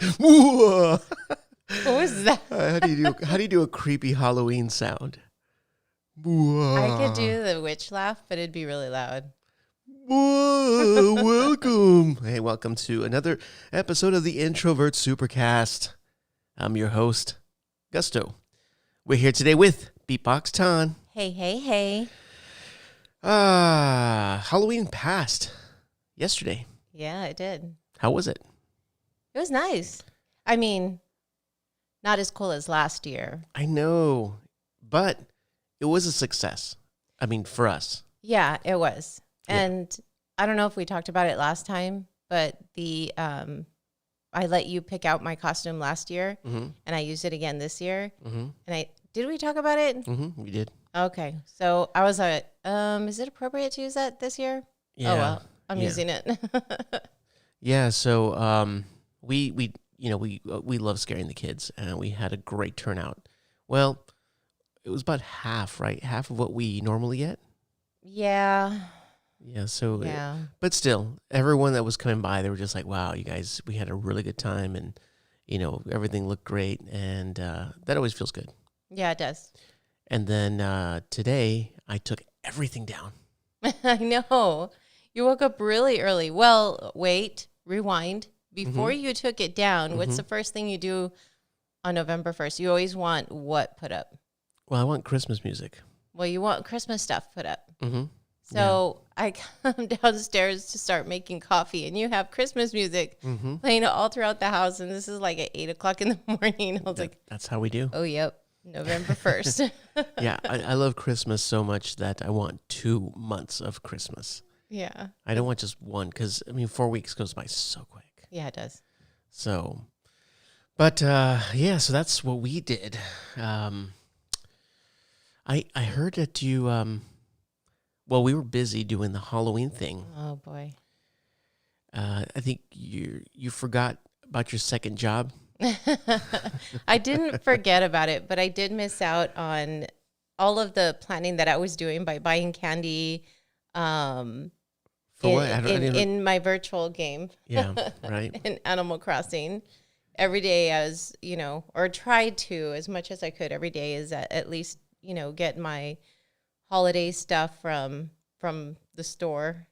What was that? How do you do a creepy Halloween sound? I could do the witch laugh, but it'd be really loud. Welcome. Hey, welcome to another episode of the Introvert Supercast. I'm your host, Gusto. We're here today with Beatbox Ton. Hey. Halloween passed yesterday. Yeah, it did. How was it? It was nice. I mean, not as cool as last year. I know, but it was a success. I mean, for us. Yeah, it was. Yeah. And I don't know if we talked about it last time, but I let you pick out my costume last year, and I used it again this year. And did we talk about it? We did. Okay, so I was like, is it appropriate to use that this year? Yeah. Oh well, I'm using it. Yeah. So we love scaring the kids, and we had a great turnout. Well, it was about half, right? Half of what we normally get. Yeah. Yeah. So, Yeah. But still, everyone that was coming by, they were just like, "Wow, you guys, we had a really good time, and everything looked great," and that always feels good. Yeah, it does. And then today, I took everything down. I know. You woke up really early. Well, wait, rewind. Before you took it down, what's the first thing you do on November 1st? You always want what put up? Well, I want Christmas music. Well, you want Christmas stuff put up. Mm-hmm. So I come downstairs to start making coffee, and you have Christmas music playing all throughout the house. And this is like at 8 o'clock in the morning. I was like, that's how we do. oh, yep. November 1st. Yeah, I love Christmas so much that I want 2 months of Christmas. Yeah. I don't want just one because, 4 weeks goes by so quick. Yeah, it does. So, but so that's what we did. I heard that you, we were busy doing the Halloween thing. Oh, boy. I think you forgot about your second job. I didn't forget about it, but I did miss out on all of the planning that I was doing by buying candy in my virtual game. Yeah, right. In Animal Crossing. Every day I was, or tried to, as much as I could every day, is at least, get my holiday stuff from the store.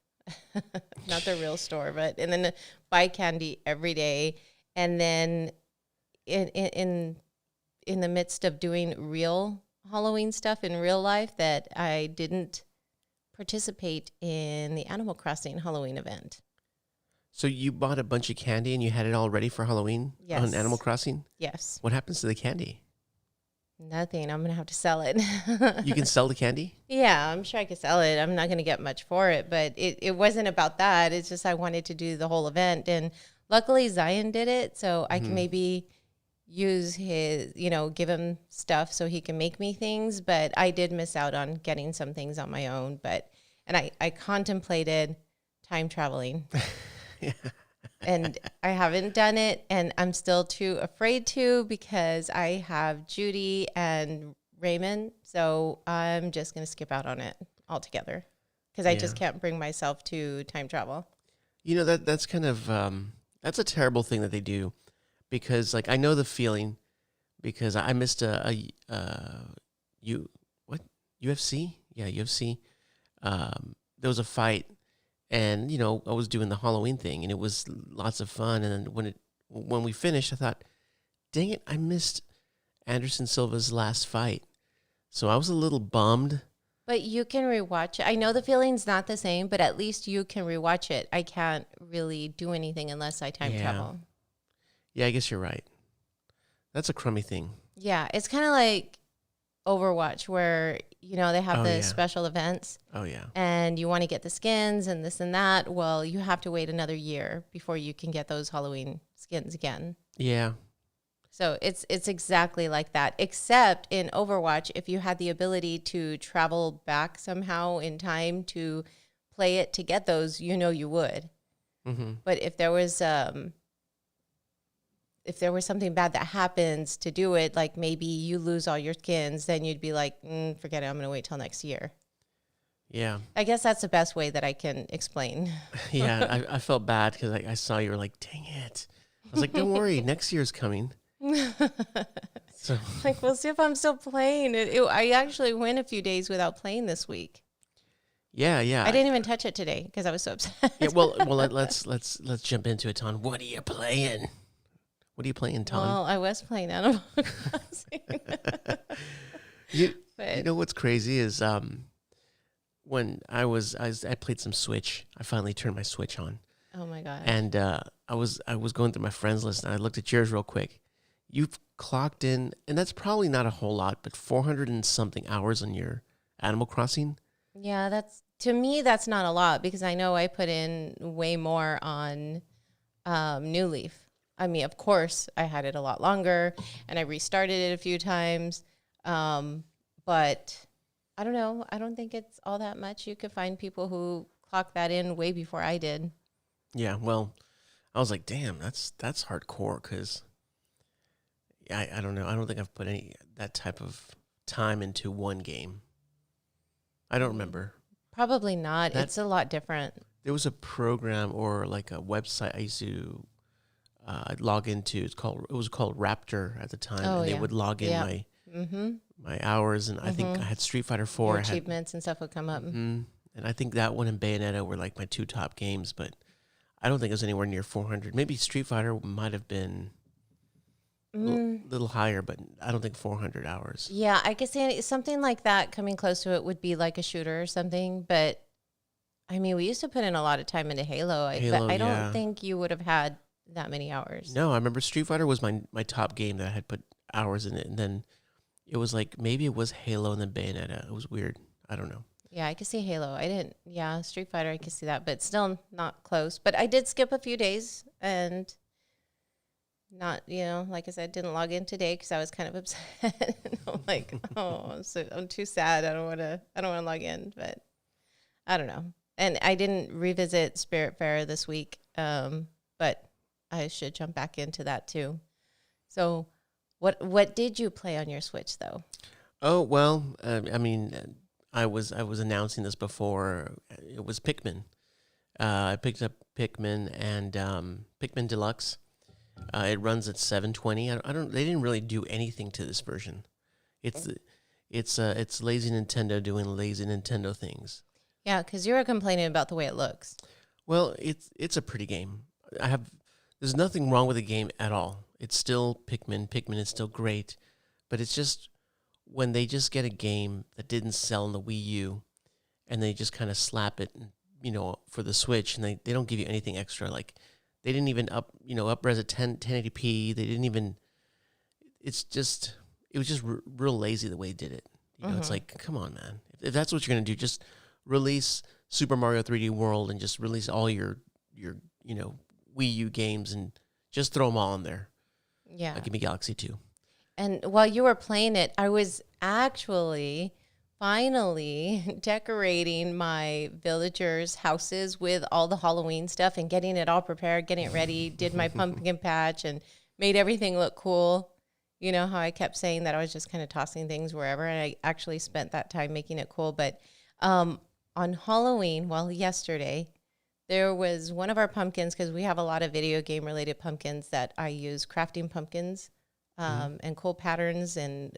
Not the real store, and then buy candy every day. And then in the midst of doing real Halloween stuff in real life, that I didn't participate in the Animal Crossing Halloween event. So you bought a bunch of candy and you had it all ready for Halloween on Animal Crossing? Yes. What happens to the candy? Nothing. I'm going to have to sell it. You can sell the candy? Yeah, I'm sure I could sell it. I'm not going to get much for it, but it wasn't about that. It's just I wanted to do the whole event. And luckily Zion did it, so I can maybe use his, give him stuff so he can make me things. But I did miss out on getting some things on my own. And I contemplated time traveling. Yeah. And I haven't done it, and I'm still too afraid to because I have Judy and Raymond. So I'm just going to skip out on it altogether because I just can't bring myself to time travel. That's kind of, that's a terrible thing that they do because, I know the feeling because I missed UFC? Yeah, UFC. There was a fight. And, I was doing the Halloween thing, and it was lots of fun. And then when we finished, I thought, dang it, I missed Anderson Silva's last fight. So I was a little bummed. But you can rewatch it. I know the feeling's not the same, but at least you can rewatch it. I can't really do anything unless I time travel. Yeah, I guess you're right. That's a crummy thing. Yeah, it's kind of like Overwatch where, they have special events. Oh, yeah. And you want to get the skins and this and that. Well, you have to wait another year before you can get those Halloween skins again. Yeah. So it's exactly like that, except in Overwatch, if you had the ability to travel back somehow in time to play it to get those, you would. Mm-hmm. But if there was something bad that happens to do it, like maybe you lose all your skins, then you'd be like, forget it, I'm going to wait till next year. Yeah. I guess that's the best way that I can explain. Yeah, I felt bad because I saw you were like, dang it. was like, don't worry, next year's coming. So Like, we'll see if I'm still playing it. I actually went a few days without playing this week. yeah. I didn't even touch it today because I was so upset. Yeah, well, let's jump into it, Ton. What are you playing? What are you playing, Ton? Well, I was playing Animal Crossing. You But know what's crazy is when I played some Switch. I finally turned my Switch on, oh my gosh. and I was going through my friends list, and I looked at yours real quick. You've clocked in, and that's probably not a whole lot, but 400 and something hours on your Animal Crossing. Yeah, to me, that's not a lot because I know I put in way more on New Leaf. I mean, of course, I had it a lot longer and I restarted it a few times. But I don't know. I don't think it's all that much. You could find people who clock that in way before I did. Yeah, well, I was like, damn, that's hardcore because I don't know. I don't think I've put that type of time into one game. I don't remember. Probably not. It's a lot different. There was a program or like a website I used to log into. It was called Raptor at the time, Oh, and they yeah. would log in Mm-hmm. my hours, and I think I had Street Fighter 4. Your achievements and stuff would come up. And I think that one and Bayonetta were like my two top games, but I don't think it was anywhere near 400. Maybe Street Fighter might have been a little higher, but I don't think 400 hours. Yeah, I could say something like that coming close to it would be like a shooter or something. But I mean, we used to put in a lot of time into Halo. But I don't think you would have had that many hours. No, I remember Street Fighter was my top game that I had put hours in it. And then it was like, maybe it was Halo and then Bayonetta. It was weird. I don't know. Yeah, I could see Halo. Street Fighter, I could see that, but still not close. But I did skip a few days and not, like I said, didn't log in today because I was kind of upset. I'm like, I'm too sad. I don't want to log in, but I don't know. And I didn't revisit Spiritfarer this week, but I should jump back into that too. So, what did you play on your Switch though? Oh well, I mean, I was announcing this before. It was Pikmin. I picked up Pikmin and Pikmin Deluxe. It runs at 720. I don't. They didn't really do anything to this version. It's lazy Nintendo doing lazy Nintendo things. Yeah, because you were complaining about the way it looks. Well, it's a pretty game. There's nothing wrong with the game at all. It's still Pikmin. Pikmin is still great, but it's just when they just get a game that didn't sell in the Wii U, and they just kind of slap it, for the Switch, and they don't give you anything extra. Like they didn't even up-res at 1080p. They didn't even. It was just real lazy the way they did it. It's like, come on, man. If that's what you're gonna do, just release Super Mario 3D World and just release all your Wii U games and just throw them all in there. Yeah. Give me Galaxy 2. And while you were playing it, I was actually finally decorating my villagers' houses with all the Halloween stuff and getting it all prepared, getting it ready, did my pumpkin patch and made everything look cool. You know how I kept saying that I was just kind of tossing things wherever, and I actually spent that time making it cool. But on Halloween, yesterday, there was one of our pumpkins, because we have a lot of video game related pumpkins that I use, crafting pumpkins and cool patterns. And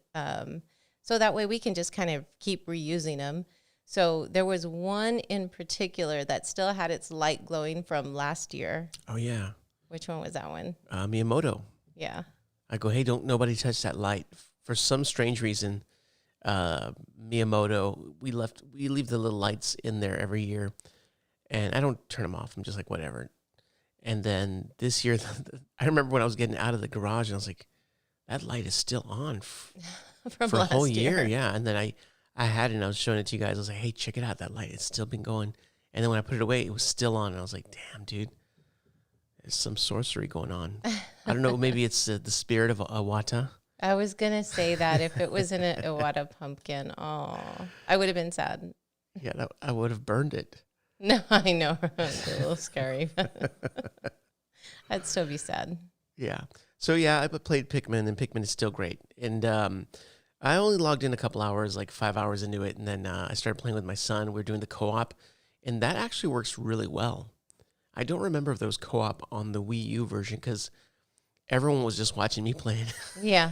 so that way we can just kind of keep reusing them. So there was one in particular that still had its light glowing from last year. Oh, yeah. Which one was that one? Miyamoto. Yeah. I go, hey, don't nobody touch that light. For some strange reason, Miyamoto, we leave the little lights in there every year. And I don't turn them off. I'm just like, whatever. And then this year, I remember when I was getting out of the garage, and I was like, that light is still on for a whole year. Yeah. And then I had it, and I was showing it to you guys. I was like, hey, check it out. That light, it's still been going. And then when I put it away, it was still on. And I was like, damn, dude, there's some sorcery going on. I don't know. Maybe it's the spirit of Iwata. I was going to say that if it was in an Iwata pumpkin, I would have been sad. Yeah, I would have burned it. No, I know. It's a little scary. I'd still be sad. Yeah. So, yeah, I played Pikmin, and Pikmin is still great. And I only logged in a couple hours, like 5 hours into it, and then I started playing with my son. We were doing the co-op, and that actually works really well. I don't remember if there was co-op on the Wii U version, because everyone was just watching me playing. Yeah.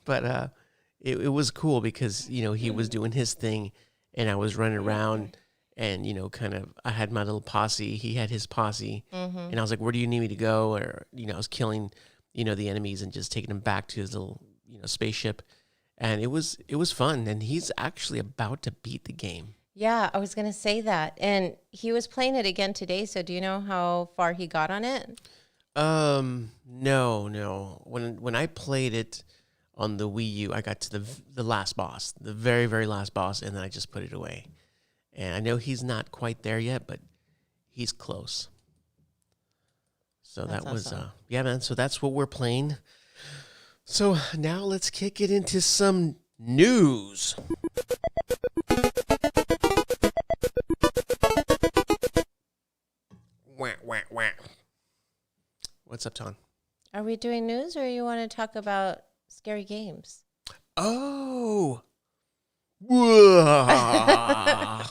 But it was cool because, he was doing his thing and I was running around and, kind of, I had my little posse. He had his posse. And I was like, where do you need me to go? Or, I was killing, the enemies and just taking him back to his little, spaceship. And it was fun. And he's actually about to beat the game. Yeah, I was going to say that. And he was playing it again today. So do you know how far he got on it? No. When I played it on the Wii U, I got to the last boss, the very, very last boss, and then I just put it away. And I know he's not quite there yet, but he's close. So That's that was, awesome. yeah, man. So that's what we're playing. So now let's kick it into some news. Wah, wah, wah. What's up, Ton? Are we doing news or you want to talk about scary games? Oh. Whoa.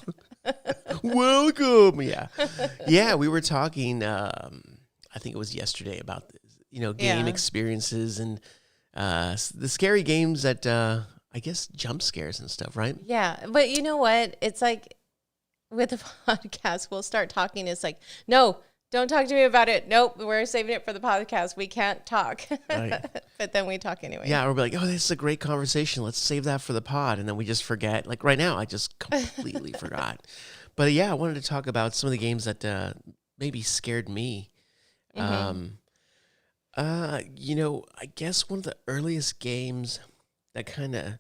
Welcome. Yeah, we were talking, I think it was yesterday about, game experiences and the scary games that, I guess, jump scares and stuff, right? Yeah, but you know what? It's like with the podcast, we'll start talking. It's like, no, don't talk to me about it. Nope, we're saving it for the podcast. We can't talk. Right. But then we talk anyway. Yeah, we'll be like, oh, this is a great conversation. Let's save that for the pod. And then we just forget. Like right now, I just completely forgot. But yeah, I wanted to talk about some of the games that maybe scared me. I guess one of the earliest games that kind of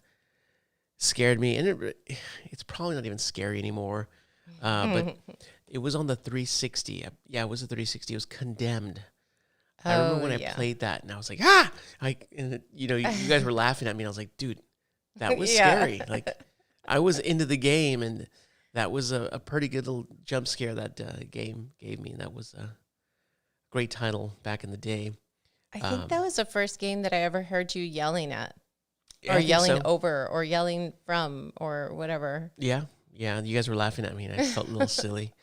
scared me, and it's probably not even scary anymore, but it was on the 360. Yeah, it was the 360. It was Condemned. I remember when I played that, and I was like, you guys were laughing at me, and I was like, dude, that was scary. Like, I was into the game, and that was a pretty good little jump scare that game gave me, and that was a great title back in the day. I think that was the first game that I ever heard you yelling at, I or think yelling so. over, or yelling from, or whatever. Yeah, you guys were laughing at me, and I felt a little silly.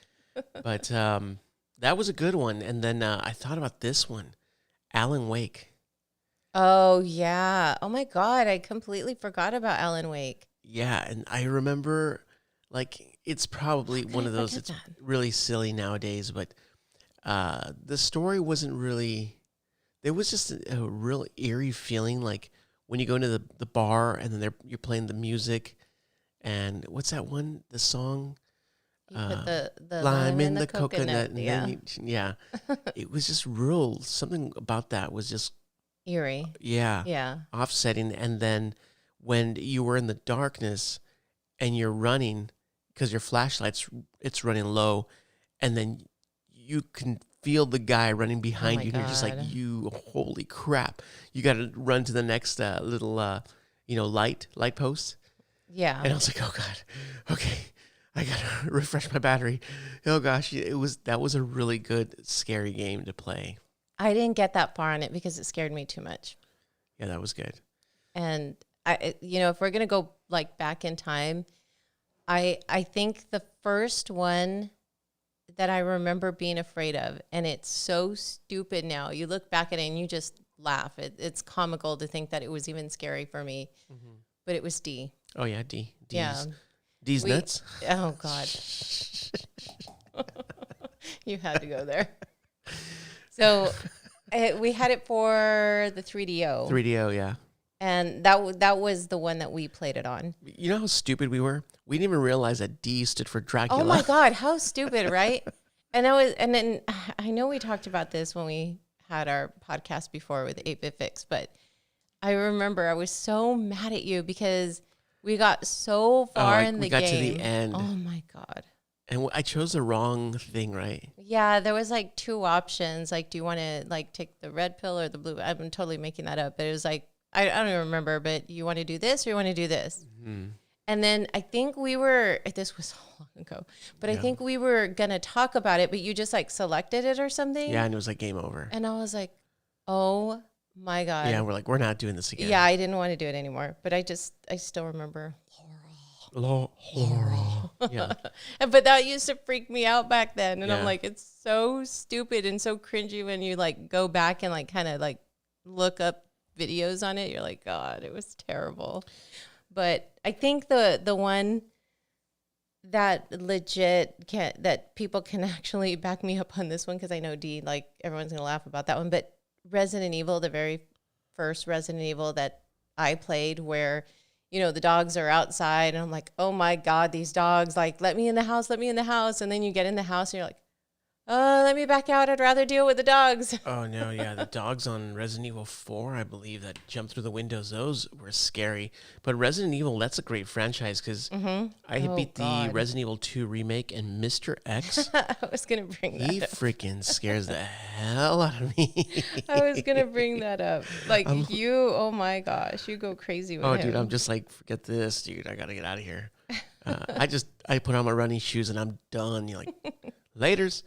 But that was a good one. And then I thought about this one, Alan Wake. Oh, yeah. Oh, my God. I completely forgot about Alan Wake. Yeah, and I remember, like, it's probably one of those forget that's that? really silly nowadays, but the story wasn't really, there was just a real eerie feeling, like, when you go into the bar, and then you're playing the music, and what's that one, the song? You put the Lime in the coconut. And Yeah. then it was just real. Something about that was just, Eerie. Yeah. offsetting. And then when you were in the darkness and you're running because your flashlight's it's running low, and then you can feel the guy running behind my you, and you're just like, God. holy crap! You got to run to the next little light post. Yeah. And I was like, oh God, okay, I gotta refresh my battery. Oh gosh, that was a really good scary game to play. I didn't get that far on it because it scared me too much. Yeah, that was good. And if we're gonna go like back in time, I think the first one that I remember being afraid of, and it's so stupid now. You look back at it and you just laugh. It's comical to think that it was even scary for me, but it was D. Oh yeah, D's Yeah. D's nuts. Oh God. You had to go there. So we had it for the 3DO. 3DO, yeah. And that was the one that we played it on. You know how stupid we were? We didn't even realize that D stood for Dracula. Oh my God, how stupid, right? And then I know we talked about this when we had our podcast before with 8-Bit Fix, but I remember I was so mad at you because we got so far in the game. We got to the end. Oh my God. And I chose the wrong thing, right? Yeah, there was like two options. Like, do you want to like take the red pill or the blue? I'm totally making that up, but it was like, I don't even remember, but you want to do this or you want to do this? Mm-hmm. And then I think this was so long ago, but I think we were going to talk about it, but you just like selected it or something. Yeah, and it was like game over. And I was like, oh my God. Yeah, we're like, we're not doing this again. Yeah, I didn't want to do it anymore, but I still remember Laurel. Yeah. But that used to freak me out back then. And I'm Yeah. like, it's so stupid and so cringy when you like go back and like kind of like look up videos on it, you're like, God, it was terrible. But I think the one that that people can actually back me up on this one, because I know Dee, like everyone's gonna laugh about that one, but Resident Evil, the very first Resident Evil that I played, where the dogs are outside and I'm like, oh my God, these dogs, like, let me in the house, and then you get in the house and you're like, oh, let me back out, I'd rather deal with the dogs. Oh no, yeah, the dogs on Resident Evil 4, I believe, that jumped through the windows, those were scary. But Resident Evil, that's a great franchise, because I beat the Resident Evil 2 remake, and Mr. X, I was gonna bring that he up. freaking scares the hell out of me. I was gonna bring that up. Like, oh my gosh, you go crazy with him. Dude, I'm just like, forget this, dude. I gotta get out of here. I put on my running shoes and I'm done. You're like, laters.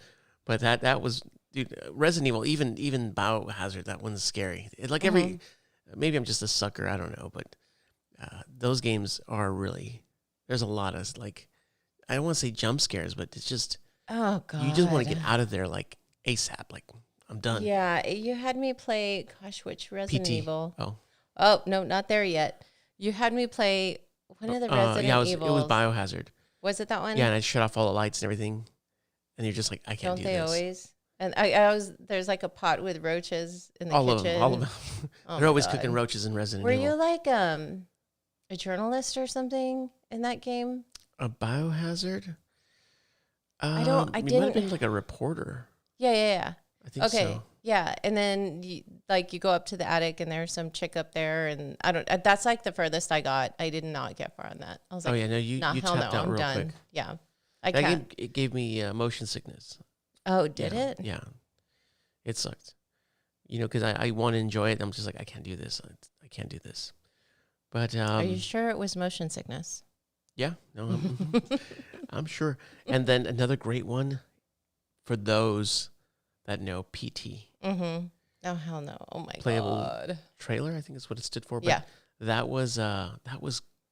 But that was, dude, Resident Evil, even Biohazard, that one's scary. Maybe I'm just a sucker, I don't know. But those games are really, there's a lot of, like, I don't want to say jump scares, but it's just, oh God, you just want to get out of there, like, ASAP. Like, I'm done. Yeah, you had me play, which Resident Evil? Oh, no, not there yet. You had me play one of the Resident Evils. It was Biohazard. Was it that one? Yeah, and I shut off all the lights and everything. And you're just like, I can't do this. Don't they always? And I was, there's like a pot with roaches in the kitchen. All of them. They're always cooking roaches in Resident Evil. Were you like a journalist or something in that game? A Biohazard? I didn't. You might have been like a reporter. Yeah. I think so. Okay. Yeah, and then you go up to the attic and there's some chick up there, and that's like the furthest I got. I did not get far on that. I was like, you tapped out real quick. Yeah. That game, it gave me motion sickness. Oh, did it? Yeah. It sucked. Because I want to enjoy it. I'm just like, I can't do this. I can't do this. But are you sure it was motion sickness? Yeah. No, I'm sure. And then another great one for those that know PT. Mm-hmm. Oh, hell no. Oh, my Playable God. Trailer, I think is what it stood for. But yeah. That was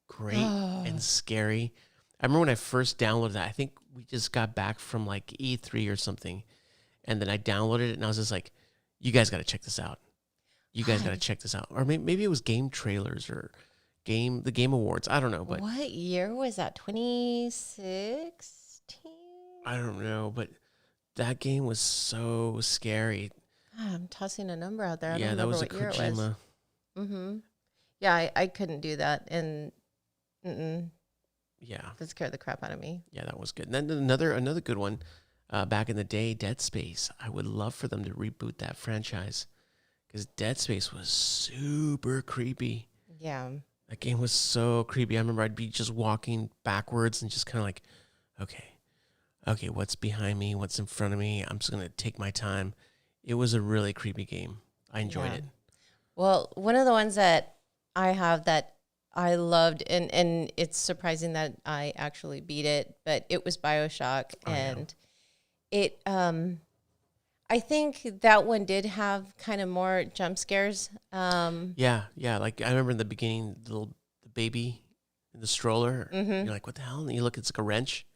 great and scary. I remember when I first downloaded that, I think we just got back from like E3 or something. And then I downloaded it and I was just like, you guys got to check this out. You guys got to check this out. Or maybe it was Game Trailers or the Game Awards. I don't know. But what year was that? 2016? I don't know. But that game was so scary. God, I'm tossing a number out there. I don't that remember was a what year it was. Kojima. Mm-hmm. Yeah, I couldn't do that. And yeah, that scared the crap out of me. Yeah, that was good. And then another good one, back in the day, Dead Space. I would love for them to reboot that franchise, because Dead Space was super creepy. Yeah, that game was so creepy. I remember I'd be just walking backwards and just kind of like, okay, what's behind me? What's in front of me? I'm just gonna take my time. It was a really creepy game. I enjoyed it. Well, one of the ones that I have that I loved, and it's surprising that I actually beat it, but it was BioShock, and it I think that one did have kind of more jump scares. Yeah. Like I remember in the beginning, the baby in the stroller. Mm-hmm. You're like, what the hell? And you look, it's like a wrench.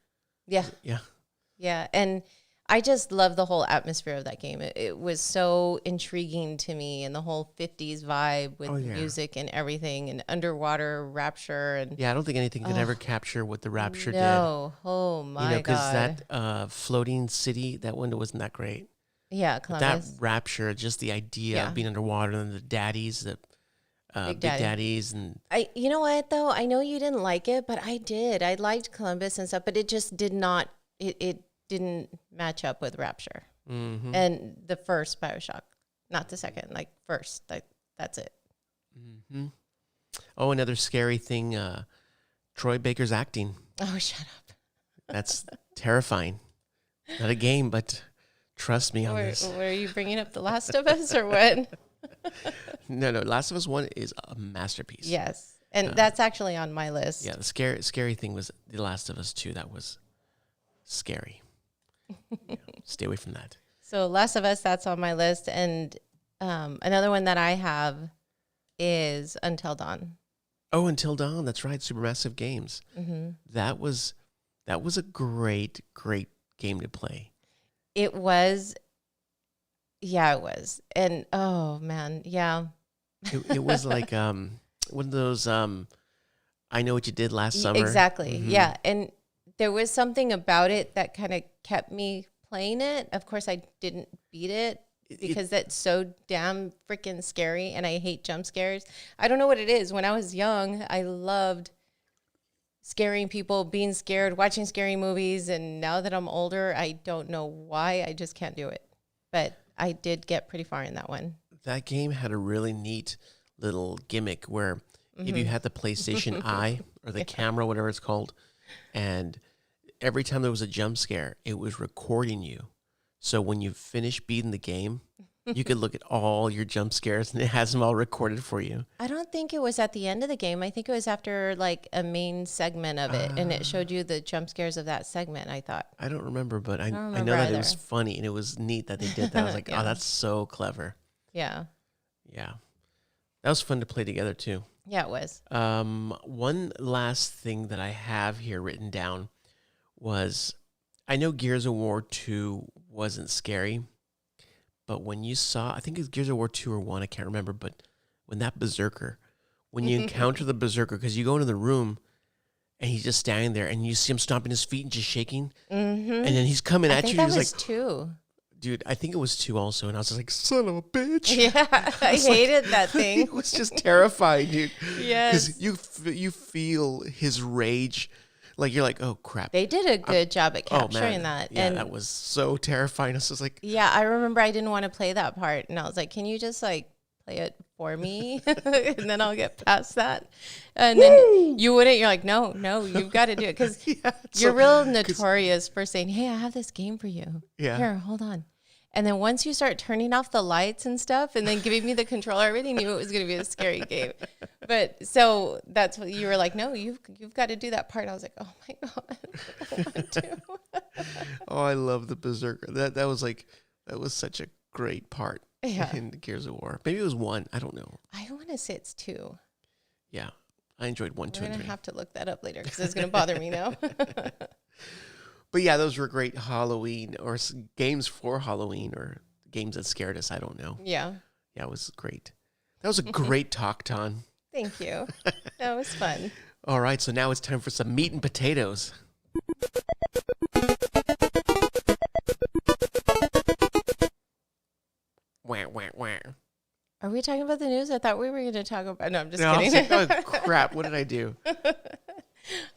Yeah. And I just love the whole atmosphere of that game. It was so intriguing to me, and the whole 50s vibe with music and everything, and underwater rapture. And I don't think anything could ever capture what the rapture did. No, oh my God. Because that floating city, that window wasn't that great. Yeah, Columbus. That rapture, just the idea of being underwater, and the daddies, Big Daddies. And you know what, though? I know you didn't like it, but I did. I liked Columbus and stuff, but it just did not, it didn't match up with Rapture. Mm-hmm. And the first BioShock, not the second, like first, that's it. Mm-hmm. Oh, another scary thing, Troy Baker's acting. Oh, shut up. That's terrifying. Not a game, but trust me on this. Were you bringing up The Last of Us or what? No, Last of Us 1 is a masterpiece. Yes, and that's actually on my list. Yeah, the scary thing was The Last of Us 2. That was scary. Stay away from that. So Last of Us, that's on my list. And another one that I have is Until Dawn. Oh, Until Dawn. That's right. Supermassive Games. Mm-hmm. That was a great game to play. It was. Yeah, it was. And oh man, yeah. It was like one of those I know what you did last summer. Exactly. Mm-hmm. Yeah. And there was something about it that kind of kept me playing it. Of course, I didn't beat it because that's so damn freaking scary and I hate jump scares. I don't know what it is. When I was young, I loved scaring people, being scared, watching scary movies. And now that I'm older, I don't know why. I just can't do it. But I did get pretty far in that one. That game had a really neat little gimmick where if you had the PlayStation Eye or the camera, whatever it's called, and every time there was a jump scare, it was recording you. So when you finish beating the game, you could look at all your jump scares and it has them all recorded for you. I don't think it was at the end of the game. I think it was after like a main segment of it, and it showed you the jump scares of that segment. I thought. I don't remember, but I don't know remember that either. it was funny and it was neat that they did that. I was like, Yeah. oh, that's so clever. Yeah. Yeah. That was fun to play together too. Yeah, it was. One last thing that I have here written down was I know Gears of War 2 wasn't scary, but when you saw, I think it's Gears of War 2 or 1, I can't remember, but when that berserker, when you encounter the berserker, because you go into the room and he's just standing there and you see him stomping his feet and just shaking, and then he's coming I at think you. that He's was like, two. dude, I think it was 2 also, and I was just like, son of a bitch. Yeah, I It's like- hated that It thing. was just terrifying, dude. Yes. Because you feel his rage. Like, you're like, oh, crap. They did a good job at Oh, capturing man. that. Yeah, and that was so terrifying. I was just like, yeah, I remember I didn't want to play that part, and I was like, "Can you just like play it for me, and then I'll get past that." And then you wouldn't. You're like, "No, you've got to do it," because yeah. you're real notorious for saying, "Hey, I have this game for you. Yeah. Here, hold on." And then once you start turning off the lights and stuff, and then giving me the controller, I already knew it was going to be a scary game. But so that's what you were like, "No, you've got to do that part." I was like, "Oh my god, I don't want to." Oh, I love the Berserker. That was such a great part Yeah. in Gears of War. Maybe it was 1. I don't know. I want to say it's 2. Yeah. I enjoyed 1, 2, We're and going 3. to have to look that up later because it's going to bother me now. But yeah, those were great Halloween or games for Halloween or games that scared us. I don't know. Yeah. Yeah, it was great. That was a great talk, Ton. Thank you. That was fun. All right, so now it's time for some meat and potatoes. Wah, wah, wah. Are we talking about the news? I thought we were going to talk about. No, I'm just No, I was kidding. like, oh, crap. What did I do?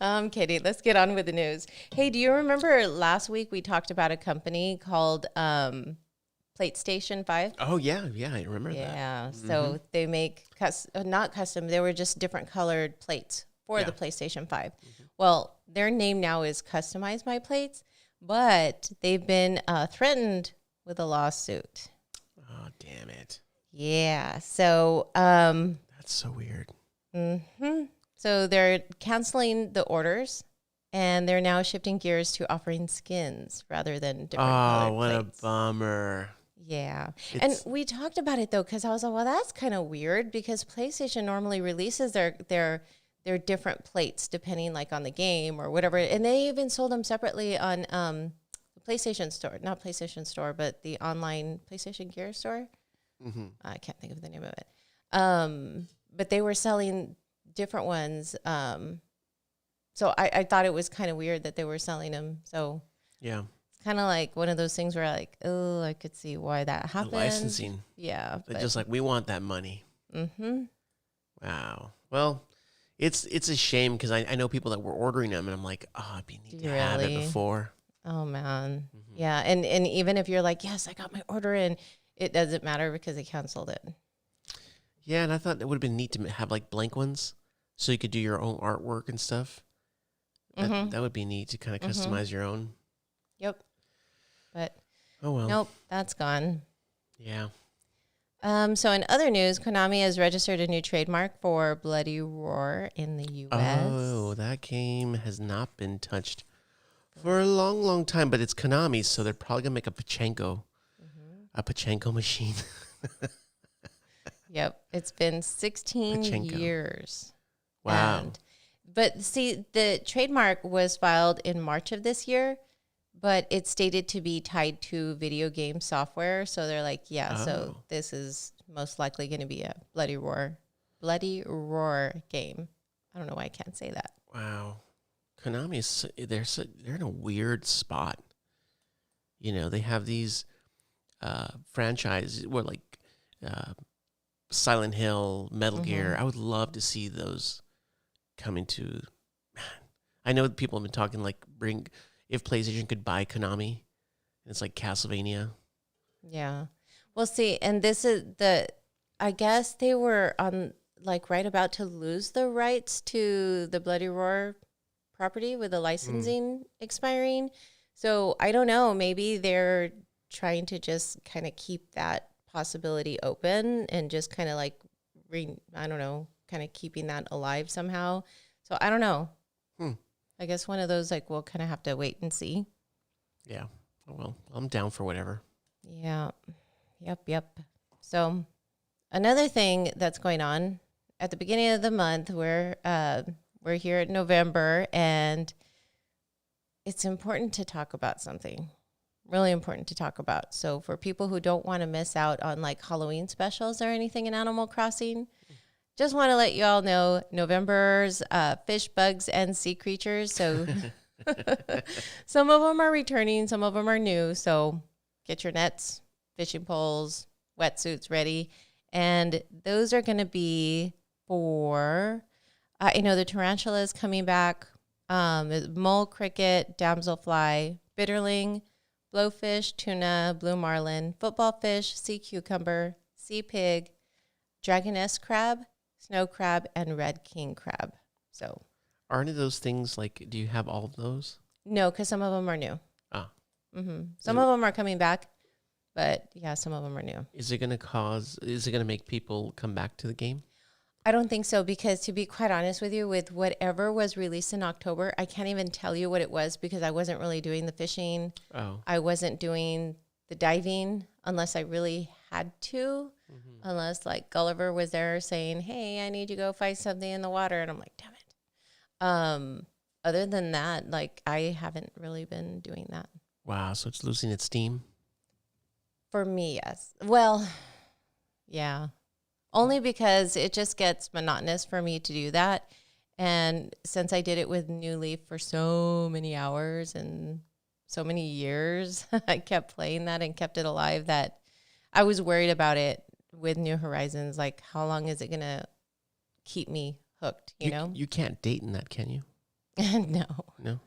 I'm kidding. Let's get on with the news. Hey, do you remember last week we talked about a company called PlayStation 5? Oh, yeah. Yeah, I remember that. Yeah. So they make not custom. They were just different colored plates for the PlayStation 5. Well, their name now is Customize My Plates, but they've been threatened with a lawsuit. Oh, damn it. Yeah. So, That's so weird. so they're canceling the orders, and they're now shifting gears to offering skins rather than different Oh, colored what plates. a bummer. Yeah. It's- And we talked about it though, because I was like, well, that's kind of weird because PlayStation normally releases their different plates depending like on the game or whatever. And they even sold them separately on the PlayStation Store, not PlayStation Store, but the online PlayStation Gear Store. I can't think of the name of it. But they were selling different ones. So I thought it was kind of weird that they were selling them. So Yeah. it's kind of like one of those things where like, oh, I could see why that The happened. licensing. Yeah. They're But, just like, we want that money. Wow. Well, it's a shame because I know people that were ordering them, and I'm like, oh, it'd be neat to have it Really? before. oh man. Yeah. And even if you're like, yes, I got my order in, it doesn't matter because they canceled it. Yeah, and I thought it would have been neat to have like blank ones so you could do your own artwork and stuff. That would be neat to kind of customize your own. Yep. But Oh, well. nope, that's gone. Yeah. So in other news, Konami has registered a new trademark for Bloody Roar in the U.S. Oh, that game has not been touched for a long, long time, but it's Konami, so they're probably going to make a Pachinko machine. Yep. It's been 16 Pachinko. years. Wow. But see, the trademark was filed in March of this year, but it's stated to be tied to video game software. So they're like, yeah, so Oh. this is most likely going to be a Bloody Roar game. I don't know why I can't say that. Wow. Konami is they're in a weird spot. You know, they have these franchises where like Silent Hill, Metal Gear. I would love to see those coming to. I know people have been talking like if PlayStation could buy Konami, it's like Castlevania. Yeah. Well, see, and this is I guess they were on like right about to lose the rights to the Bloody Roar property with the licensing expiring. So I don't know, maybe they're trying to just kind of keep that possibility open and just kind of like, I don't know, kind of keeping that alive somehow. So I don't know. I guess one of those, like, we'll kind of have to wait and see. Yeah. Well, I'm down for whatever. Yeah. Yep. So another thing that's going on at the beginning of the month, we're here at November, and it's important to talk about something. Really important to talk about. So for people who don't want to miss out on like Halloween specials or anything in Animal Crossing, just want to let you all know November's fish, bugs, and sea creatures. So some of them are returning, some of them are new. So get your nets, fishing poles, wetsuits ready. And those are going to be for, the tarantula is coming back, mole cricket, damselfly, bitterling, blowfish, tuna, blue marlin, football fish, sea cucumber, sea pig, dragoness crab, snow crab, and red king crab. So, Are any of those things like? Do you have all of those? no, because some of them are new. Some of them are coming back, but yeah, some of them are new. Is it going to make people come back to the game? I don't think so, because to be quite honest with you, with whatever was released in October, I can't even tell you what it was because I wasn't really doing the fishing. Oh. I wasn't doing the diving unless I really had to, unless like Gulliver was there saying, hey, I need you to go find something in the water. And I'm like, damn it. Other than that, like I haven't really been doing that. Wow. So it's losing its steam? For me, yes. Well, yeah. Only because it just gets monotonous for me to do that. And since I did it with New Leaf for so many hours and so many years, I kept playing that and kept it alive, that I was worried about it with New Horizons. Like, how long is it going to keep me hooked, you know? You can't date in that, can you? No. No?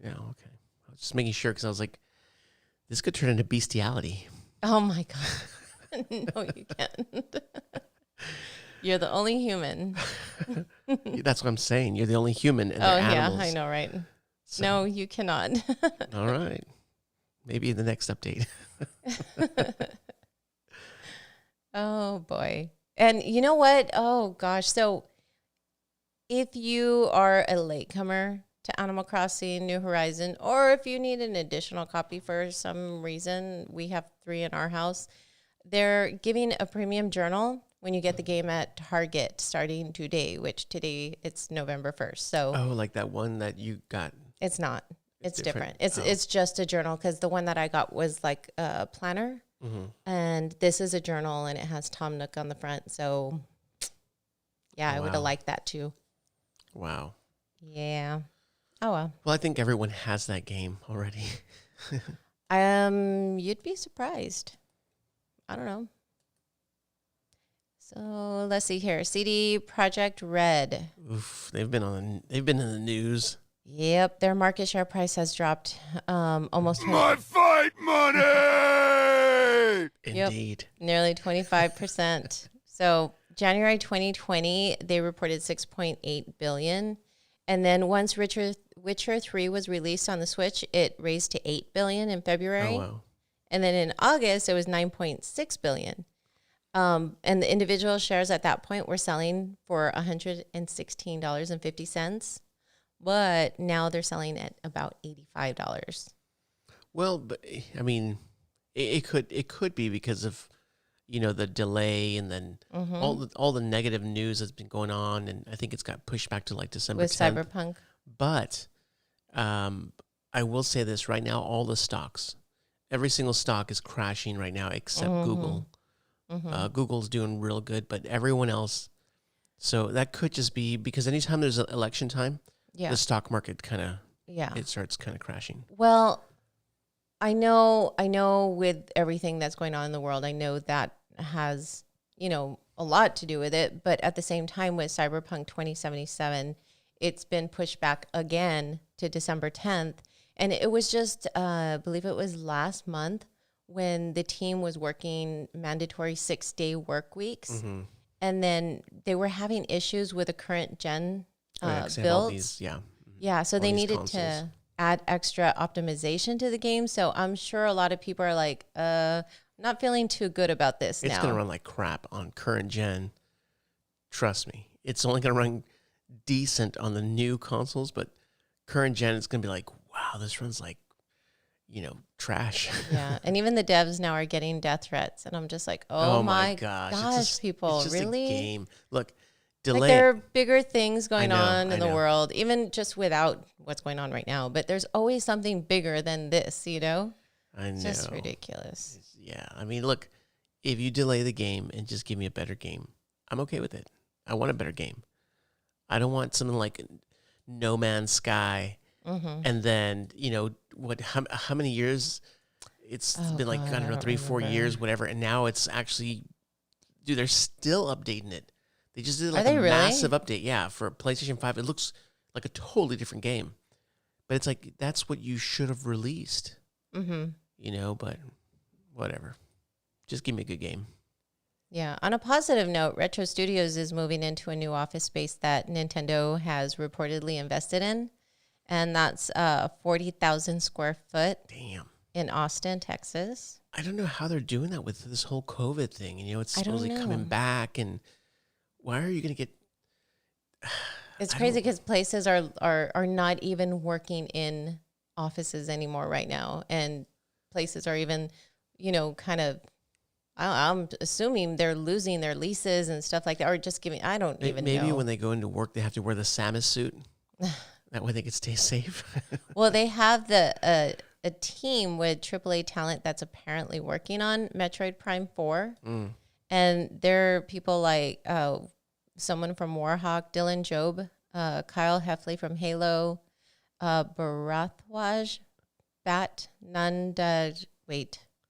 Yeah, okay. I was just making sure because I was like, this could turn into bestiality. Oh, my God. No, you can't. You're the only human. That's what I'm saying. You're the only human and they're animals. Yeah, I know, right? So, no, you cannot. All right. Maybe in the next update. Oh, boy. And you know what? Oh, gosh. So if you are a latecomer to Animal Crossing New Horizon, or if you need an additional copy for some reason, we have 3 in our house. They're giving a premium journal when you get the game at Target starting today, which today it's November 1st. So like that one that you got. It's not. It's different. different. It's just a journal, because the one that I got was like a planner. And this is a journal, and it has Tom Nook on the front. So yeah, I would have liked that too. Wow. Yeah. Oh, well. Well, I think everyone has that game already. You'd be surprised. I don't know. So let's see here. CD Projekt Red. Oof, they've been in the news. Yep, their market share price has dropped almost. My fight money. Indeed. Yep, nearly 25%. So January 2020, they reported 6.8 billion, and then once Witcher 3 was released on the Switch, it raised to 8 billion in February. Oh wow. And then in August, it was 9.6 billion. And the individual shares at that point were selling for $116.50. But now they're selling at about $85. Well, but I mean, it could be because of, the delay and then all the negative news that's been going on, and I think it's got pushed back to like December With 10th. Cyberpunk. But I will say this right now, all the stocks, every single stock is crashing right now except Google. Google's doing real good, but everyone else. So that could just be because anytime there's an election time, the stock market it starts kind of crashing. Well, I know with everything that's going on in the world, I know that has, a lot to do with it. But at the same time with Cyberpunk 2077, it's been pushed back again to December 10th. And it was just, I believe it was last month when the team was working mandatory 6-day work weeks. And then they were having issues with the current gen builds. So they needed consoles to add extra optimization to the game. So I'm sure a lot of people are like, not feeling too good about this now. It's going to run like crap on current gen. Trust me. It's only going to run decent on the new consoles, but current gen, it's going to be like, wow, this runs like, trash. Yeah. And even the devs now are getting death threats. And I'm just like, oh my gosh, people, it's just really? A game. Look, delay. Like there are bigger things going on in the world, even just without what's going on right now. But there's always something bigger than this, I know. It's just ridiculous. Yeah. I mean, look, if you delay the game and just give me a better game, I'm okay with it. I want a better game. I don't want something like No Man's Sky. And then, how many years? It's been like, I don't know, 3-4 years, whatever. And now it's actually, dude, they're still updating it. They just did like a massive update. Yeah. For PlayStation 5, it looks like a totally different game. But it's like, that's what you should have released. But whatever. Just give me a good game. Yeah. On a positive note, Retro Studios is moving into a new office space that Nintendo has reportedly invested in. And that's 40,000 square foot. Damn. In Austin, Texas. I don't know how they're doing that with this whole COVID thing. It's supposedly coming back. And why are you going to get... It's crazy because places are not even working in offices anymore right now. And places are even, kind of... I'm assuming they're losing their leases and stuff like that, or just giving... I don't even know. Maybe when they go into work, they have to wear the Samus suit. That way they can stay safe. Well, they have a team with AAA talent that's apparently working on Metroid Prime 4. And there are people like someone from Warhawk, Dylan Job, Kyle Heffley from Halo, Bharatwaj Bhat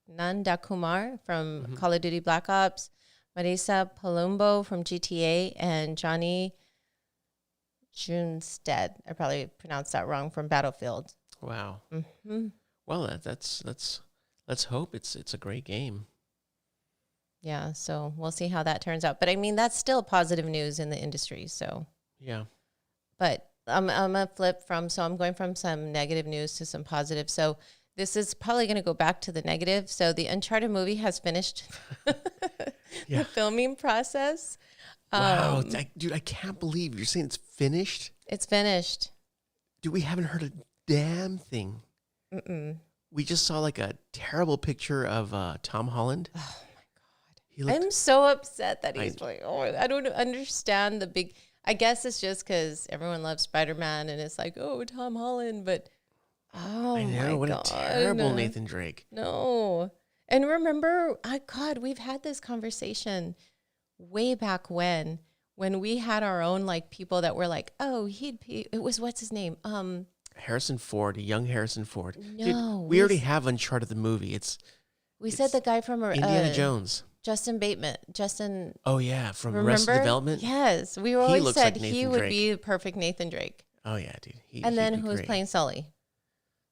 Nanda Kumar from Call of Duty Black Ops, Marisa Palumbo from GTA, and Johnny Junstead. I probably pronounced that wrong, from Battlefield. Wow. Well, let's hope it's a great game. Yeah, so we'll see how that turns out. But I mean, that's still positive news in the industry. So yeah. But I'm a flip so I'm going from some negative news to some positive. So this is probably going to go back to the negative. So the Uncharted movie has finished the filming process. Wow, dude, I can't believe you're saying it's finished. It's finished. Dude, we haven't heard a damn thing. We just saw like a terrible picture of Tom Holland. Oh my God. I'm so upset that he's I don't understand the big, I guess it's just because everyone loves Spider-Man and it's like, oh, Tom Holland, but I know, what a terrible Nathan Drake. No. And remember, we've had this conversation way back when we had our own like people that were like, oh, it was, what's his name? Harrison Ford, a young Harrison Ford. No, dude, we already have Uncharted the movie. We said the guy from Indiana Jones. Justin Bateman. Justin. Oh yeah, from Arrested Development. Yes, we always said he would be the perfect Nathan Drake. Oh yeah, dude. And then who's playing Sully?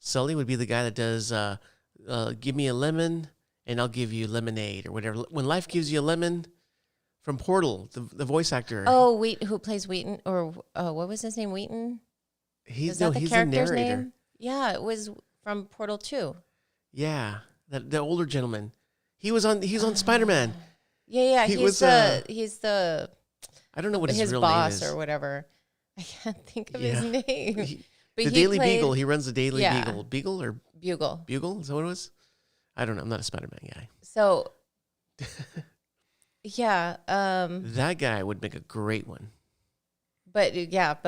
Sully would be the guy that does give me a lemon and I'll give you lemonade or whatever. When life gives you a lemon. From Portal, the voice actor. Oh, who plays Wheaton? Or what was his name? Wheaton? He's the narrator. Name? Yeah, it was from Portal 2. Yeah, the older gentleman. He's on Spider-Man. Yeah. He's the. I don't know what his real boss name is or whatever. I can't think of his name. The Daily Beagle. He runs the Daily Beagle. Beagle or Bugle? Bugle. Is that what it was? I don't know. I'm not a Spider-Man guy. So. Yeah. That guy would make a great one. But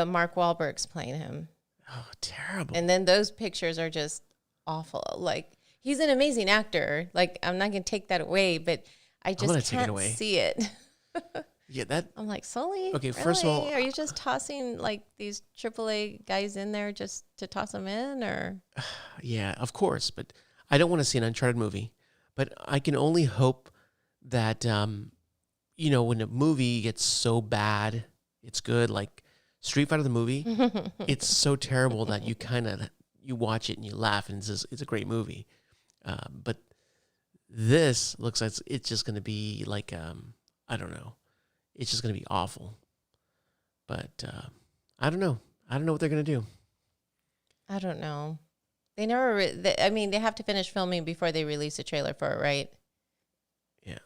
Mark Wahlberg's playing him. Oh, terrible. And then those pictures are just awful. Like, he's an amazing actor. Like, I'm not going to take that away, but I just can't see it. Yeah, that. I'm like, Sully? Okay, really? first of all, are you just tossing like these AAA guys in there just to toss them in, or? Yeah, of course, but I don't want to see an Uncharted movie. But I can only hope that when a movie gets so bad, it's good. Like Street Fighter the movie, it's so terrible that you watch it and you laugh, and it's a great movie. But this looks like it's just going to be like I don't know. It's just going to be awful. But I don't know. I don't know what they're going to do. I don't know. They never. They have to finish filming before they release a trailer for it, right? Yeah,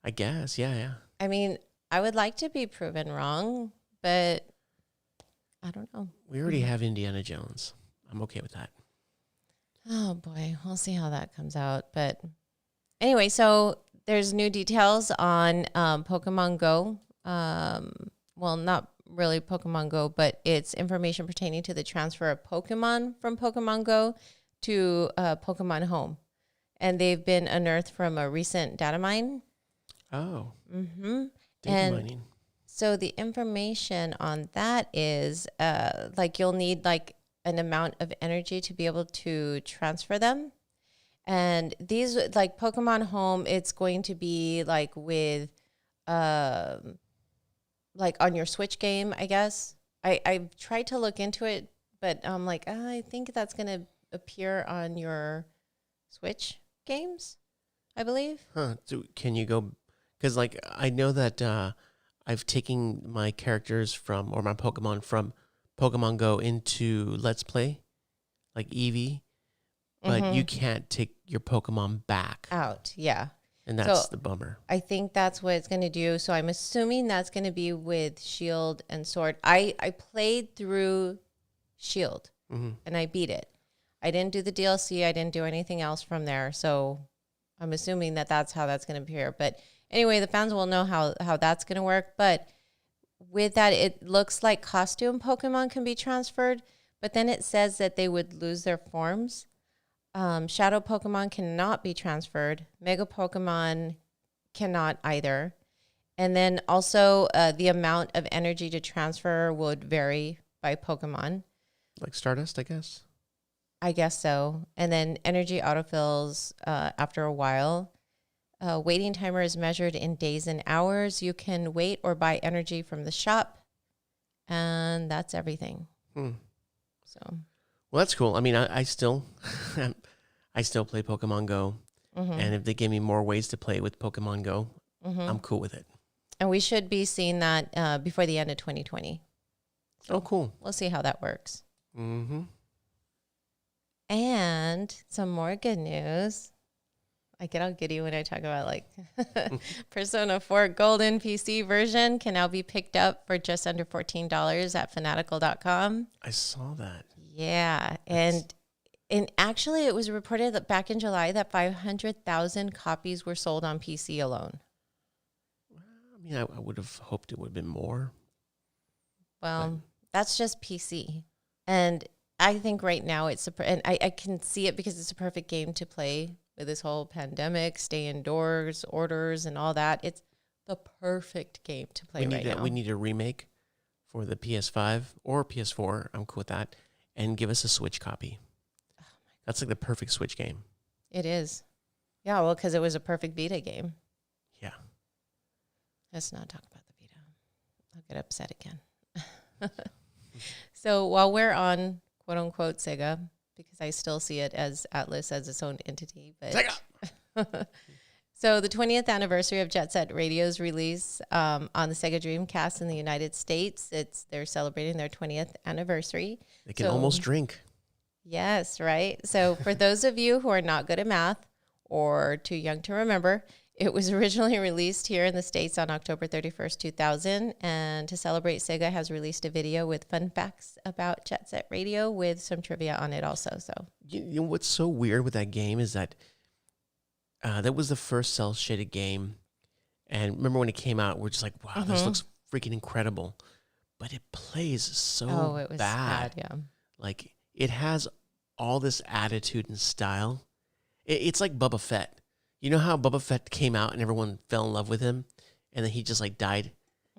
I guess. Yeah. I mean, I would like to be proven wrong, but I don't know. We already have Indiana Jones. I'm okay with that. Oh boy, we'll see how that comes out. But anyway, so there's new details on Pokemon Go. Well, not really Pokemon Go, but it's information pertaining to the transfer of Pokemon from Pokemon Go to Pokemon Home. And they've been unearthed from a recent data mine. Oh. Mm-hmm. Data mining. So the information on that is you'll need like an amount of energy to be able to transfer them. And these, like Pokemon Home, it's going to be like with like on your Switch game, I guess. I've tried to look into it, but I'm like, I think that's going to appear on your Switch games, I believe. Huh. So can you go? Because like I know that I've taken my characters or my Pokemon from Pokemon Go into Let's Play, like Eevee, but you can't take your Pokemon back out. Yeah. And that's the bummer. I think that's what it's going to do. So I'm assuming that's going to be with Shield and Sword. I played through Shield and I beat it. I didn't do the DLC. I didn't do anything else from there. So I'm assuming that that's how that's going to appear. But anyway, the fans will know how that's going to work. But with that, it looks like costume Pokemon can be transferred. But then it says that they would lose their forms. Shadow Pokemon cannot be transferred. Mega Pokemon cannot either. And then also the amount of energy to transfer would vary by Pokemon. Like Stardust, I guess? I guess so. And then energy autofills after a while. Waiting timer is measured in days and hours. You can wait or buy energy from the shop. And that's everything. So... Well, that's cool. I mean, I still play Pokemon Go. And if they give me more ways to play with Pokemon Go, I'm cool with it. And we should be seeing that before the end of 2020. So cool. We'll see how that works. Mm-hmm. And some more good news. I get all giddy when I talk about like Persona 4 Golden PC version can now be picked up for just under $14 at fanatical.com. I saw that. Yeah. And actually it was reported that back in July that 500,000 copies were sold on PC alone. I mean, I would have hoped it would have been more. Well, that's just PC. And I think right now and I can see it because it's a perfect game to play with this whole pandemic, stay indoors, orders and all that. It's the perfect game to play now. We need a remake for the PS5 or PS4. I'm cool with that. And give us a Switch copy. Oh that's like the perfect Switch game. It is. Yeah, well, because it was a perfect Vita game. Yeah. Let's not talk about the Vita. I'll get upset again. So while we're on quote unquote Sega, because I still see it as Atlas as its own entity, but Sega. So the 20th anniversary of Jet Set Radio's release on the Sega Dreamcast in the United States. They're celebrating their 20th anniversary. They can almost drink. Yes, right. So for those of you who are not good at math or too young to remember, it was originally released here in the States on October 31st, 2000. And to celebrate, Sega has released a video with fun facts about Jet Set Radio with some trivia on it also. So you know what's so weird with that game is that that was the first cel-shaded game. And remember when it came out, we're just like, wow, this looks freaking incredible. but it plays so Oh, it was bad. bad. Yeah. Like it has all this attitude and style. It's like Boba Fett. You know how Boba Fett came out and everyone fell in love with him, and then he just like died.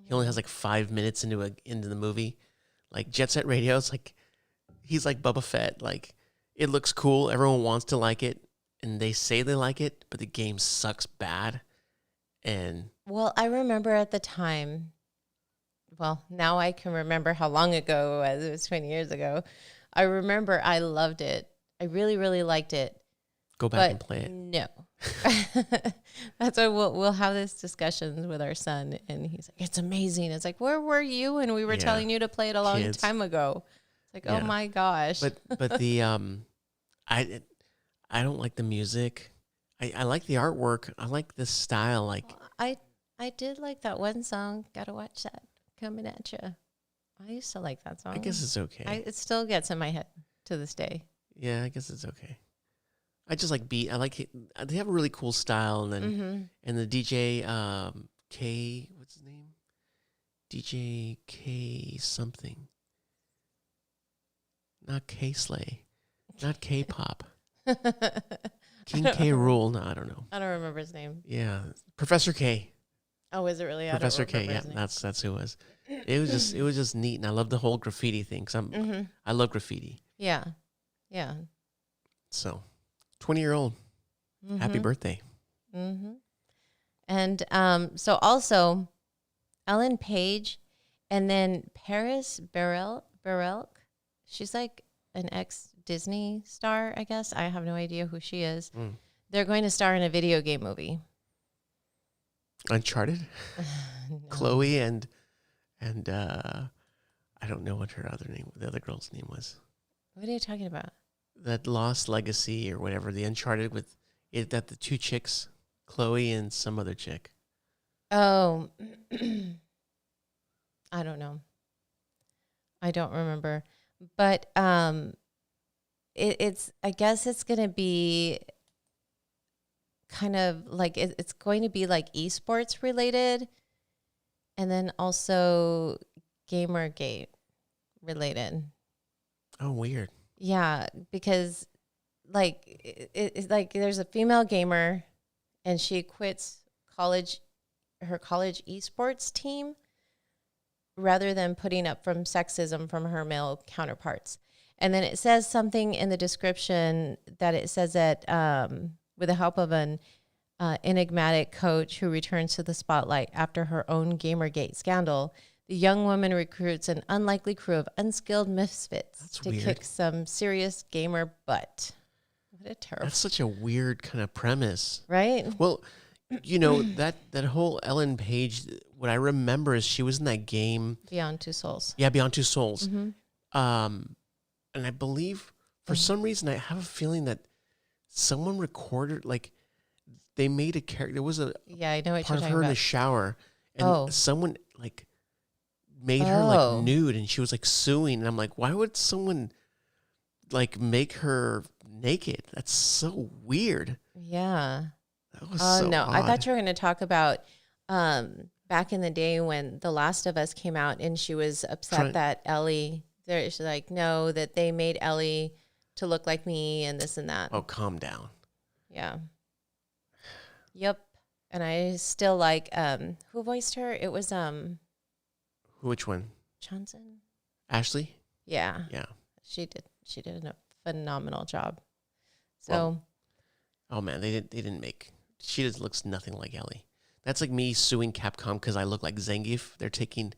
He only has like 5 minutes into the movie. Like Jet Set Radio, it's like he's like Boba Fett. Like it looks cool, everyone wants to like it, and they say they like it, but the game sucks bad. And Well, I remember at the time, well, now I can remember how long ago it was 20 years ago. I remember I loved it. I really, really liked it. go back and play it. No. That's why we'll have this discussions with our son, and he's like, "It's amazing." It's like, "Where were you?" And we were telling you to play it a long time ago. It's like, "Oh my gosh!" But the I don't like the music. I like the artwork. I like the style. Like I did like that one song. Gotta watch that coming at you. I used to like that song. I guess it's okay. It still gets in my head to this day. Yeah, I guess it's okay. I just like beat. I like it. They have a really cool style, and then and the DJ K, what's his name? DJ K something. Not K Slay, not K Pop. King K Rule. No, I don't know. I don't remember his name. Yeah, Professor K. Oh, is it really? Professor K. Yeah, that's who it was. It was just neat, and I love the whole graffiti thing. Cause I love graffiti. Yeah, yeah. So, 20-year-old, happy birthday. And so also, Ellen Page, and then Paris Barelk. She's like an ex-Disney star, I guess. I have no idea who she is. They're going to star in a video game movie. Uncharted? No. Chloe and I don't know what the other girl's name was. What are you talking about? That Lost Legacy or whatever, the Uncharted with it, that the two chicks, Chloe and some other chick. Oh, I don't know. I don't remember. But it's I guess it's going to be kind of like it's going to be like esports related, and then also Gamergate related. Oh, weird. Yeah, because like it's like there's a female gamer, and she quits her college esports team rather than putting up from sexism from her male counterparts. And then it says something in the description that it says that with the help of an enigmatic coach who returns to the spotlight after her own Gamergate scandal, the young woman recruits an unlikely crew of unskilled misfits to kick some serious gamer butt. What a terrible... That's such a weird kind of premise. Right? Well, you know, that whole Ellen Page, what I remember is she was in that game... Beyond Two Souls. Yeah, Beyond Two Souls. And I believe, for some reason, I have a feeling that someone recorded, like, they made a character. There was a I know what part you're of her talking in the about. shower, and someone, like, made her, like, nude, and she was, like, suing. And I'm like, why would someone, like, make her naked? That's so weird. Yeah. That was so no, odd. I thought you were going to talk about back in the day when The Last of Us came out, and she was upset that Ellie... She's like, no, that they made Ellie to look like me and this and that. Oh, calm down. Yeah. Yep. And I still like, who voiced her? It was, Which one? Johnson. Ashley? Yeah. Yeah. She did a phenomenal job. So. Well, oh man, they didn't make, she just looks nothing like Ellie. That's like me suing Capcom because I look like Zangief. They're taking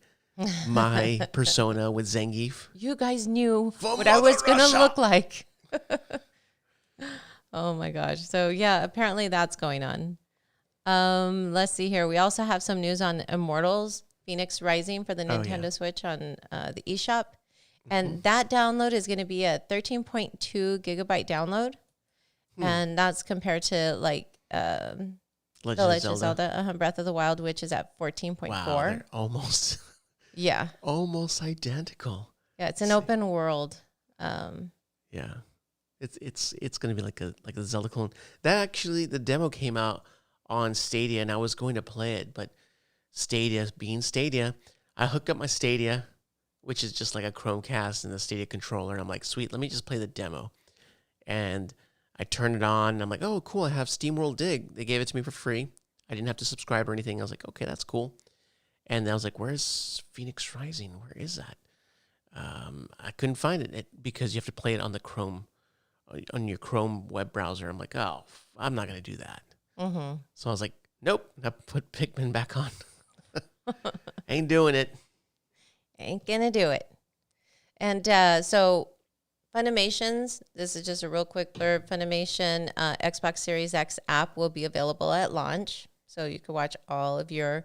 my persona with Zangief. You guys knew what I was going to look like. Oh my gosh. So yeah, apparently that's going on. Let's see here. We also have some news on Immortals Phoenix Rising for the Nintendo Switch on the eShop. And that download is going to be a 13.2 gigabyte download. And that's compared to like The Legend of Zelda Breath of the Wild, which is at 14.4. Wow, they're almost... Yeah. Almost identical. Yeah, it's an open world. Yeah. It's going to be like a Zelda clone. That actually, the demo came out on Stadia, and I was going to play it, but Stadia being Stadia, I hooked up my Stadia, which is just like a Chromecast and the Stadia controller. And I'm like, sweet, let me just play the demo. And I turned it on. And I'm like, oh, cool. I have SteamWorld Dig. They gave it to me for free. I didn't have to subscribe or anything. I was like, okay, that's cool. And I was like, where's Phoenix Rising? Where is that? I couldn't find it because you have to play it on the Chrome, on your Chrome web browser. I'm like, oh, I'm not going to do that. Mm-hmm. So I was like, nope. I put Pikmin back on. Ain't doing it. Ain't gonna do it. And so Funimation's, this is just a real quick blurb. Funimation Xbox Series X app will be available at launch. So you can watch all of your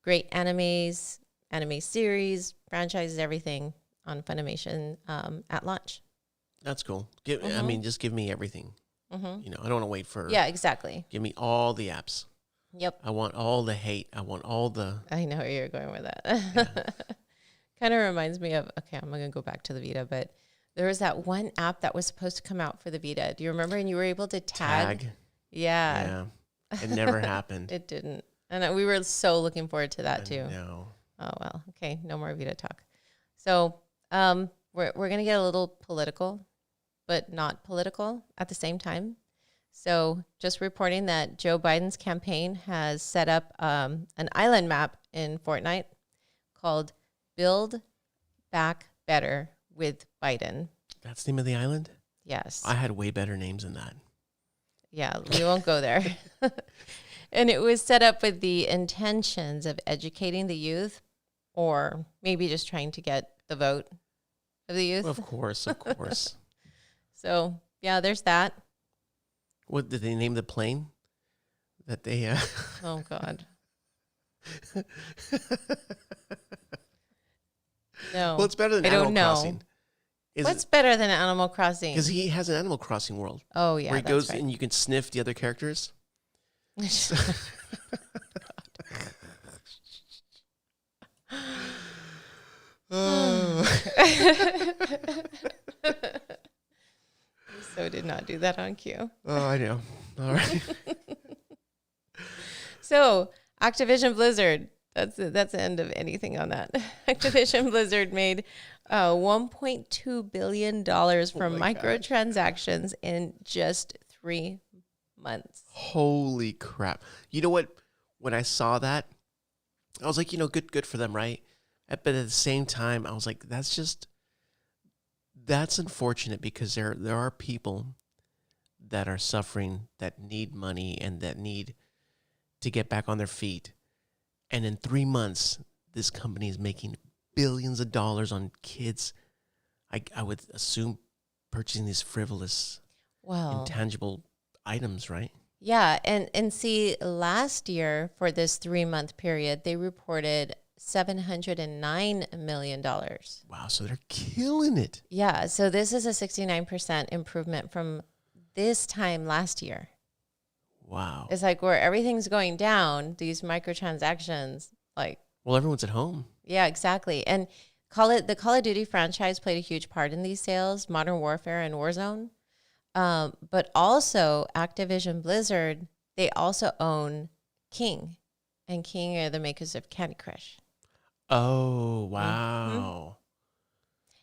great animes, anime series, franchises, everything on Funimation at launch. That's cool. I mean, just give me everything. Mm-hmm. You know, I don't want to wait for. Yeah, exactly. Give me all the apps. Yep. I want all the hate. I want all the. I know where you're going with that. Yeah. Kind of reminds me of, okay, I'm going to go back to the Vita, but there was that one app that was supposed to come out for the Vita. Do you remember? And you were able to tag. Yeah. It never happened. It didn't. And we were so looking forward to that too. No. Oh, well. Okay. No more Vita talk. So we're going to get a little political, but not political at the same time. So just reporting that Joe Biden's campaign has set up an island map in Fortnite called Build Back Better with Biden. That's the name of the island? Yes. I had way better names than that. Yeah, we won't go there. And it was set up with the intentions of educating the youth or maybe just trying to get the vote of the youth. Well, of course, of course. So, yeah, there's that. What did they name the plane? That they Oh God. No. Well, it's better than I Animal don't know. Crossing. What's better than Animal Crossing? Because he has an Animal Crossing world. Oh yeah, where he that's goes right. and you can sniff the other characters. So did not do that on cue. Oh, I know. All right. So Activision Blizzard, that's the end of anything on that. Activision Blizzard made $1.2 billion from microtransactions in just 3 months. Holy crap. You know what? When I saw that, I was like, good for them, right? But at the same time, I was like, that's unfortunate because there are people that are suffering, that need money and that need to get back on their feet. And in 3 months, this company is making billions of dollars on kids. I would assume purchasing these frivolous, intangible items, right? Yeah, and see, last year for this 3-month period, they reported $709 million. Wow, so they're killing it. Yeah, so this is a 69% improvement from this time last year. Wow. It's like where everything's going down, these microtransactions, Well, everyone's at home. Yeah, exactly. And the Call of Duty franchise played a huge part in these sales, Modern Warfare and Warzone. But also Activision Blizzard, they also own King. And King are the makers of Candy Crush. Oh, wow.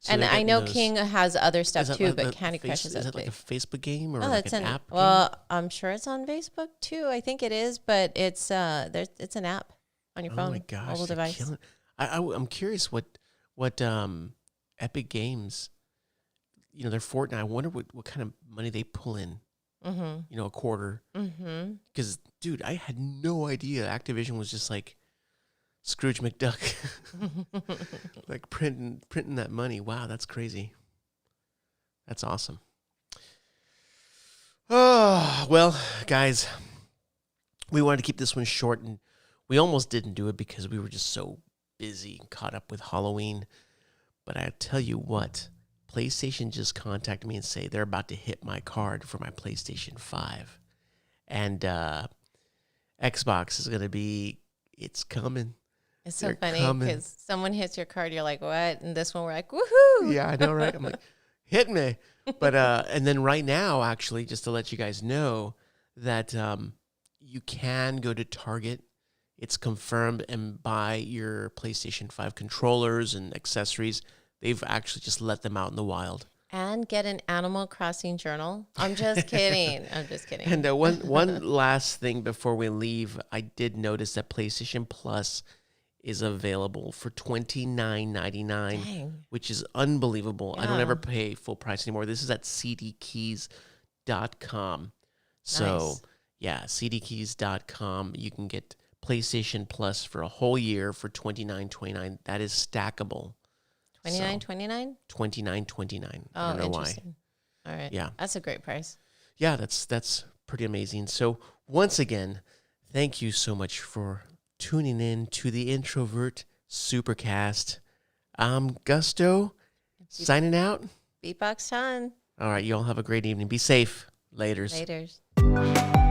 So and I know King has other stuff too, but Candy Crush is it like a Facebook game or it's an app? Well, I'm sure it's on Facebook too. I think it is, but it's it's an app on your phone, oh my gosh, mobile device. I'm curious what Epic Games, their Fortnite. I wonder what kind of money they pull in. Mm-hmm. A quarter. Because dude, I had no idea Activision was just like Scrooge McDuck, like printing that money. Wow, that's crazy. That's awesome. Oh, well, guys, we wanted to keep this one short, and we almost didn't do it because we were just so busy and caught up with Halloween. But I tell you what, PlayStation just contacted me and say they're about to hit my card for my PlayStation 5. And Xbox is going to be, it's coming. It's so funny because someone hits your card, you're like, what? And this one, we're like, woohoo. Yeah, I know, right? I'm like, hit me. But, and then right now, actually, just to let you guys know that you can go to Target. It's confirmed and buy your PlayStation 5 controllers and accessories they've actually just let them out in the wild. And get an Animal Crossing journal. I'm just kidding. I'm just kidding. And one last thing before we leave, I did notice that PlayStation Plus is available for $29.99, Dang. which is unbelievable. I don't Yeah. ever pay full price anymore. This is at cdkeys.com. So, Nice. yeah, cdkeys.com. You can get PlayStation Plus for a whole year for $29.29. That is stackable. $29.29? $29.29. Oh, I don't know interesting. All right. Yeah. That's a great price. Yeah, that's pretty amazing. So once again, thank you so much for tuning in to the Introvert Supercast. I'm Gusto, signing out. Beatbox ton. All right, you all have a great evening. Be safe. Laters. Laters.